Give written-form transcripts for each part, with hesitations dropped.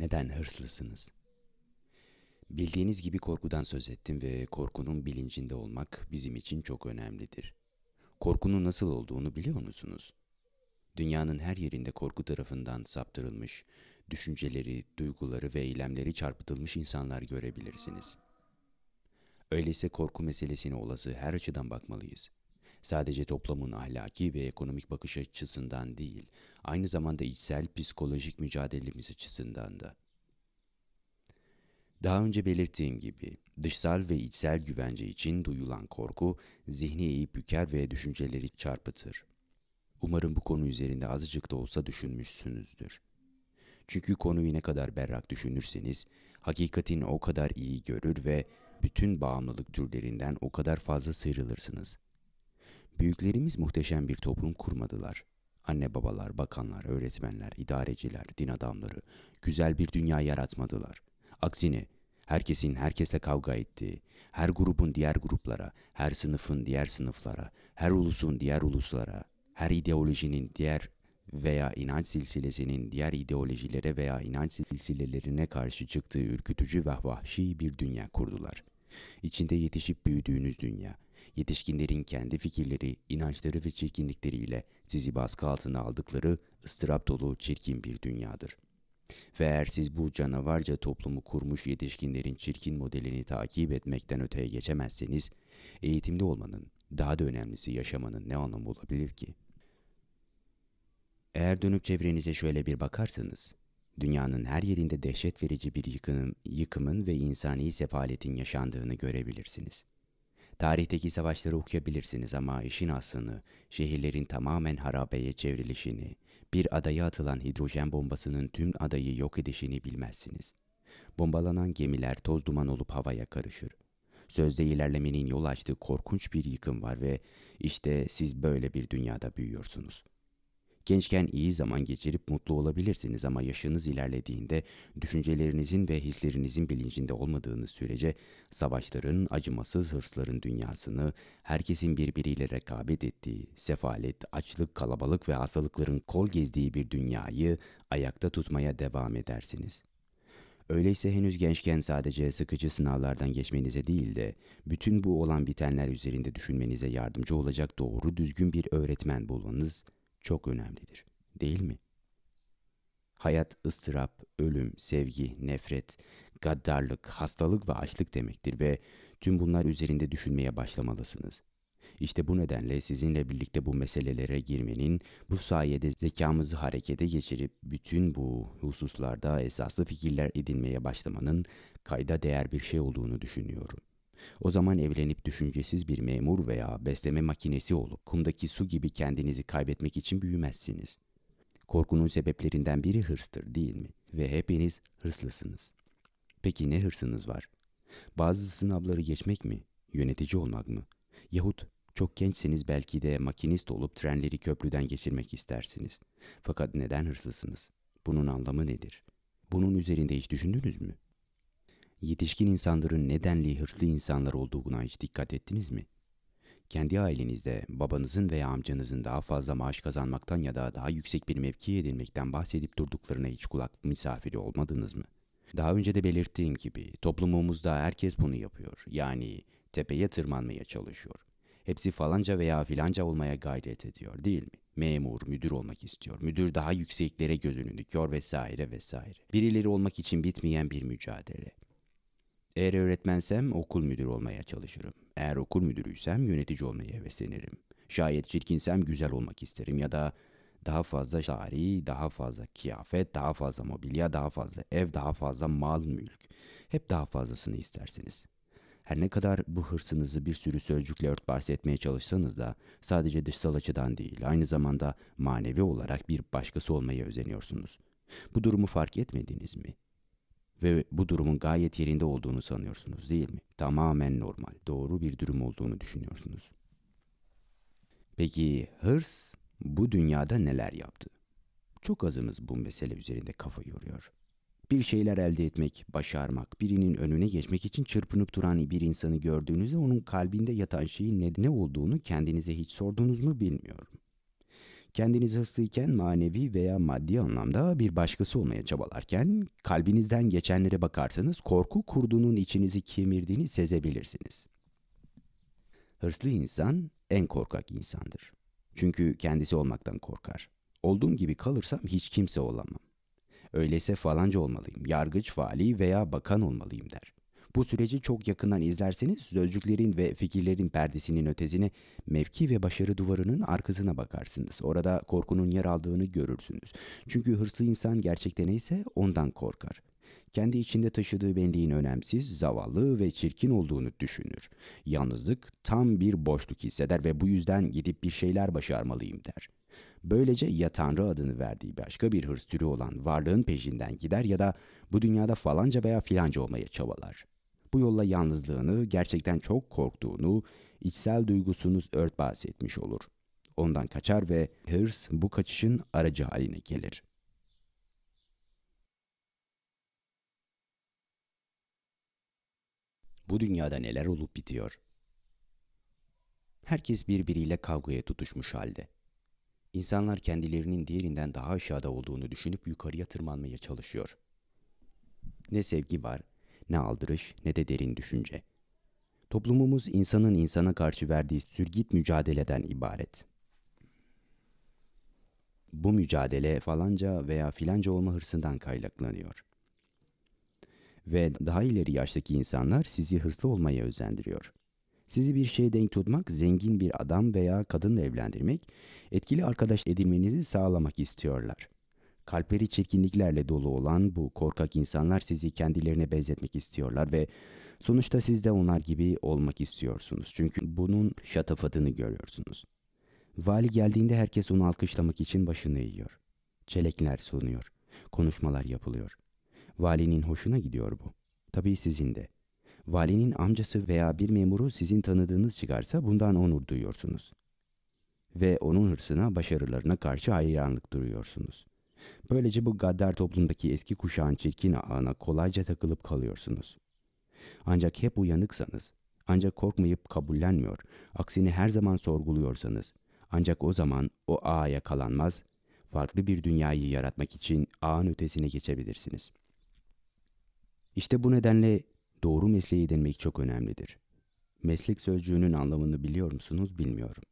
Neden hırslısınız? Bildiğiniz gibi korkudan söz ettim ve korkunun bilincinde olmak bizim için çok önemlidir. Korkunun nasıl olduğunu biliyor musunuz? Dünyanın her yerinde korku tarafından saptırılmış, düşünceleri, duyguları ve eylemleri çarpıtılmış insanlar görebilirsiniz. Öyleyse korku meselesine olası her açıdan bakmalıyız. Sadece toplumun ahlaki ve ekonomik bakış açısından değil, aynı zamanda içsel psikolojik mücadelemiz açısından da. Daha önce belirttiğim gibi, dışsal ve içsel güvence için duyulan korku, zihni eğip büker ve düşünceleri çarpıtır. Umarım bu konu üzerinde azıcık da olsa düşünmüşsünüzdür. Çünkü konuyu ne kadar berrak düşünürseniz, hakikatin o kadar iyi görür ve bütün bağımlılık türlerinden o kadar fazla sıyrılırsınız. Büyüklerimiz muhteşem bir toplum kurmadılar. Anne babalar, bakanlar, öğretmenler, idareciler, din adamları güzel bir dünya yaratmadılar. Aksine herkesin herkesle kavga ettiği, her grubun diğer gruplara, her sınıfın diğer sınıflara, her ulusun diğer uluslara, her ideolojinin diğer veya inanç silsilesinin diğer ideolojilere veya inanç silsilelerine karşı çıktığı ürkütücü ve vahşi bir dünya kurdular. İçinde yetişip büyüdüğünüz dünya, yetişkinlerin kendi fikirleri, inançları ve çirkinlikleriyle sizi baskı altına aldıkları ıstırap dolu çirkin bir dünyadır. Ve eğer siz bu canavarca toplumu kurmuş yetişkinlerin çirkin modelini takip etmekten öteye geçemezseniz, eğitimli olmanın, daha da önemlisi yaşamanın ne anlamı olabilir ki? Eğer dönüp çevrenize şöyle bir bakarsanız, dünyanın her yerinde dehşet verici bir yıkımın ve insani sefaletin yaşandığını görebilirsiniz. Tarihteki savaşları okuyabilirsiniz ama işin aslını, şehirlerin tamamen harabeye çevrilişini, bir adaya atılan hidrojen bombasının tüm adayı yok edişini bilmezsiniz. Bombalanan gemiler toz duman olup havaya karışır. Sözde ilerlemenin yol açtığı korkunç bir yıkım var ve işte siz böyle bir dünyada büyüyorsunuz. Gençken iyi zaman geçirip mutlu olabilirsiniz ama yaşınız ilerlediğinde düşüncelerinizin ve hislerinizin bilincinde olmadığınız sürece savaşların, acımasız hırsların dünyasını, herkesin birbiriyle rekabet ettiği, sefalet, açlık, kalabalık ve hastalıkların kol gezdiği bir dünyayı ayakta tutmaya devam edersiniz. Öyleyse henüz gençken sadece sıkıcı sınavlardan geçmenize değil de bütün bu olan bitenler üzerinde düşünmenize yardımcı olacak doğru düzgün bir öğretmen bulmanız çok önemlidir, değil mi? Hayat ıstırap, ölüm, sevgi, nefret, gaddarlık, hastalık ve açlık demektir ve tüm bunlar üzerinde düşünmeye başlamalısınız. İşte bu nedenle sizinle birlikte bu meselelere girmenin, bu sayede zekamızı harekete geçirip bütün bu hususlarda esaslı fikirler edinmeye başlamanın kayda değer bir şey olduğunu düşünüyorum. O zaman evlenip düşüncesiz bir memur veya besleme makinesi olup kumdaki su gibi kendinizi kaybetmek için büyümezsiniz. Korkunun sebeplerinden biri hırstır, değil mi? Ve hepiniz hırslısınız. Peki ne hırsınız var? Bazı sınavları geçmek mi? Yönetici olmak mı? Yahut çok gençseniz belki de makinist olup trenleri köprüden geçirmek istersiniz. Fakat neden hırslısınız? Bunun anlamı nedir? Bunun üzerinde hiç düşündünüz mü? Yetişkin insanların nedenli hırslı insanlar olduğuna hiç dikkat ettiniz mi? Kendi ailenizde babanızın veya amcanızın daha fazla maaş kazanmaktan ya da daha yüksek bir mevki edinmekten bahsedip durduklarına hiç kulak misafiri olmadınız mı? Daha önce de belirttiğim gibi toplumumuzda herkes bunu yapıyor. Yani tepeye tırmanmaya çalışıyor. Hepsi falanca veya filanca olmaya gayret ediyor, değil mi? Memur, müdür olmak istiyor. Müdür daha yükseklere gözünü dikiyor vesaire vesaire. Birileri olmak için bitmeyen bir mücadele. Eğer öğretmensem okul müdürü olmaya çalışırım. Eğer okul müdürüysem yönetici olmaya heveslenirim. Şayet çirkinsem güzel olmak isterim ya da daha fazla tarih, daha fazla kıyafet, daha fazla mobilya, daha fazla ev, daha fazla mal, mülk. Hep daha fazlasını istersiniz. Her ne kadar bu hırsınızı bir sürü sözcükle örtbas etmeye çalışsanız da sadece dışsal açıdan değil, aynı zamanda manevi olarak bir başkası olmaya özeniyorsunuz. Bu durumu fark etmediniz mi? Ve bu durumun gayet yerinde olduğunu sanıyorsunuz, değil mi? Tamamen normal, doğru bir durum olduğunu düşünüyorsunuz. Peki hırs bu dünyada neler yaptı? Çok azımız bu mesele üzerinde kafa yoruyor. Bir şeyler elde etmek, başarmak, birinin önüne geçmek için çırpınıp duran bir insanı gördüğünüzde onun kalbinde yatan şeyin ne olduğunu kendinize hiç sordunuz mu bilmiyorum. Kendiniz hırslıyken manevi veya maddi anlamda bir başkası olmaya çabalarken kalbinizden geçenlere bakarsanız korku kurdunun içinizi kemirdiğini sezebilirsiniz. Hırslı insan en korkak insandır. Çünkü kendisi olmaktan korkar. Olduğum gibi kalırsam hiç kimse olamam. Öyleyse falanca olmalıyım, yargıç, vali veya bakan olmalıyım der. Bu süreci çok yakından izlerseniz sözcüklerin ve fikirlerin perdesinin ötesine mevki ve başarı duvarının arkasına bakarsınız. Orada korkunun yer aldığını görürsünüz. Çünkü hırslı insan gerçekte neyse ondan korkar. Kendi içinde taşıdığı benliğin önemsiz, zavallı ve çirkin olduğunu düşünür. Yalnızlık tam bir boşluk hisseder ve bu yüzden gidip bir şeyler başarmalıyım der. Böylece ya Tanrı adını verdiği başka bir hırs türü olan varlığın peşinden gider ya da bu dünyada falanca veya filanca olmaya çabalar. Bu yolla yalnızlığını, gerçekten çok korktuğunu, içsel duygusunu örtbas etmiş olur. Ondan kaçar ve hırs bu kaçışın aracı haline gelir. Bu dünyada neler olup bitiyor? Herkes birbiriyle kavgaya tutuşmuş halde. İnsanlar kendilerinin diğerinden daha aşağıda olduğunu düşünüp yukarıya tırmanmaya çalışıyor. Ne sevgi var, ne aldırış, ne de derin düşünce. Toplumumuz insanın insana karşı verdiği sürgit mücadeleden ibaret. Bu mücadele falanca veya filanca olma hırsından kaynaklanıyor. Ve daha ileri yaştaki insanlar sizi hırslı olmaya özendiriyor. Sizi bir şeye denk tutmak, zengin bir adam veya kadınla evlendirmek, etkili arkadaş edinmenizi sağlamak istiyorlar. Kalpleri çirkinliklerle dolu olan bu korkak insanlar sizi kendilerine benzetmek istiyorlar ve sonuçta siz de onlar gibi olmak istiyorsunuz. Çünkü bunun şatafatını görüyorsunuz. Vali geldiğinde herkes onu alkışlamak için başını eğiyor. Çelekler sunuyor, konuşmalar yapılıyor. Valinin hoşuna gidiyor bu. Tabii sizin de. Valinin amcası veya bir memuru sizin tanıdığınız çıkarsa bundan onur duyuyorsunuz. Ve onun hırsına, başarılarına karşı hayranlık duyuyorsunuz. Böylece bu gaddar toplumdaki eski kuşağın çirkin ağına kolayca takılıp kalıyorsunuz. Ancak hep uyanıksanız, ancak korkmayıp kabullenmiyor, aksini her zaman sorguluyorsanız, ancak o zaman o ağa yakalanmaz, farklı bir dünyayı yaratmak için ağın ötesine geçebilirsiniz. İşte bu nedenle doğru mesleği edinmek çok önemlidir. Meslek sözcüğünün anlamını biliyor musunuz bilmiyorum.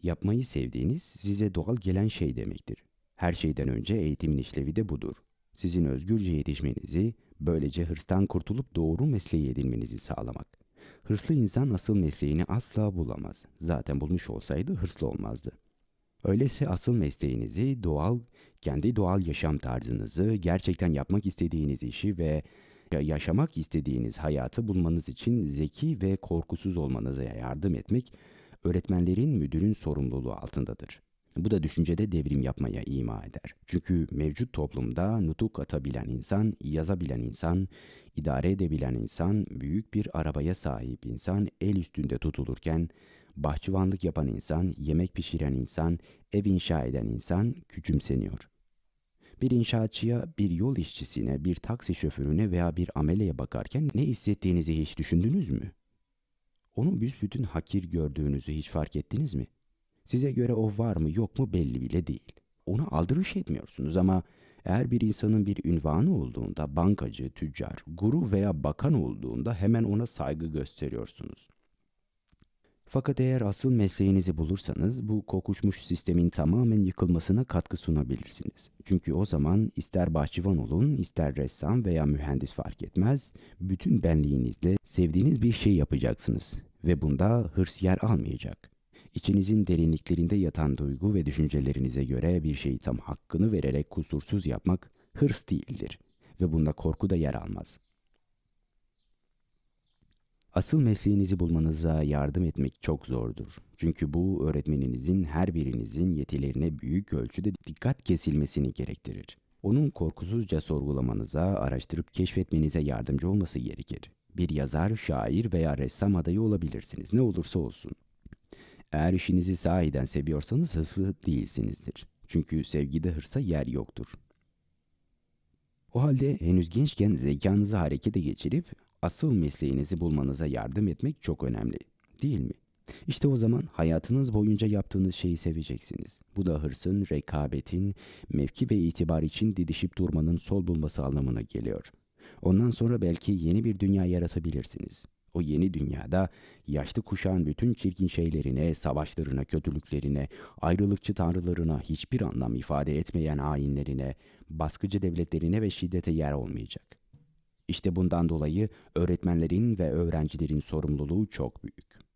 Yapmayı sevdiğiniz, size doğal gelen şey demektir. Her şeyden önce eğitimin işlevi de budur. Sizin özgürce yetişmenizi, böylece hırstan kurtulup doğru mesleği edinmenizi sağlamak. Hırslı insan asıl mesleğini asla bulamaz. Zaten bulmuş olsaydı hırslı olmazdı. Öyleyse asıl mesleğinizi, kendi doğal yaşam tarzınızı, gerçekten yapmak istediğiniz işi ve yaşamak istediğiniz hayatı bulmanız için zeki ve korkusuz olmanıza yardım etmek, öğretmenlerin, müdürün sorumluluğu altındadır. Bu da düşüncede devrim yapmaya ima eder. Çünkü mevcut toplumda nutuk atabilen insan, yazabilen insan, idare edebilen insan, büyük bir arabaya sahip insan el üstünde tutulurken, bahçıvanlık yapan insan, yemek pişiren insan, ev inşa eden insan küçümseniyor. Bir inşaatçıya, bir yol işçisine, bir taksi şoförüne veya bir ameleye bakarken ne hissettiğinizi hiç düşündünüz mü? Onu büsbütün hakir gördüğünüzü hiç fark ettiniz mi? Size göre o var mı yok mu belli bile değil. Ona aldırış etmiyorsunuz ama eğer bir insanın bir ünvanı olduğunda, bankacı, tüccar, guru veya bakan olduğunda hemen ona saygı gösteriyorsunuz. Fakat eğer asıl mesleğinizi bulursanız bu kokuşmuş sistemin tamamen yıkılmasına katkı sunabilirsiniz. Çünkü o zaman ister bahçıvan olun, ister ressam veya mühendis fark etmez, bütün benliğinizle sevdiğiniz bir şey yapacaksınız ve bunda hırs yer almayacak. İçinizin derinliklerinde yatan duygu ve düşüncelerinize göre bir şeyi tam hakkını vererek kusursuz yapmak hırs değildir ve bunda korku da yer almaz. Asıl mesleğinizi bulmanıza yardım etmek çok zordur. Çünkü bu öğretmeninizin her birinizin yetilerine büyük ölçüde dikkat kesilmesini gerektirir. Onun korkusuzca sorgulamanıza, araştırıp keşfetmenize yardımcı olması gerekir. Bir yazar, şair veya ressam adayı olabilirsiniz. Ne olursa olsun. Eğer işinizi sahiden seviyorsanız hırslı değilsinizdir. Çünkü sevgide hırsa yer yoktur. O halde henüz gençken zekanızı harekete geçirip asıl mesleğinizi bulmanıza yardım etmek çok önemli, değil mi? İşte o zaman hayatınız boyunca yaptığınız şeyi seveceksiniz. Bu da hırsın, rekabetin, mevki ve itibar için didişip durmanın sol bulması anlamına geliyor. Ondan sonra belki yeni bir dünya yaratabilirsiniz. O yeni dünyada yaşlı kuşağın bütün çirkin şeylerine, savaşlarına, kötülüklerine, ayrılıkçı tanrılarına, hiçbir anlam ifade etmeyen hainlerine, baskıcı devletlerine ve şiddete yer olmayacak. İşte bundan dolayı öğretmenlerin ve öğrencilerin sorumluluğu çok büyük.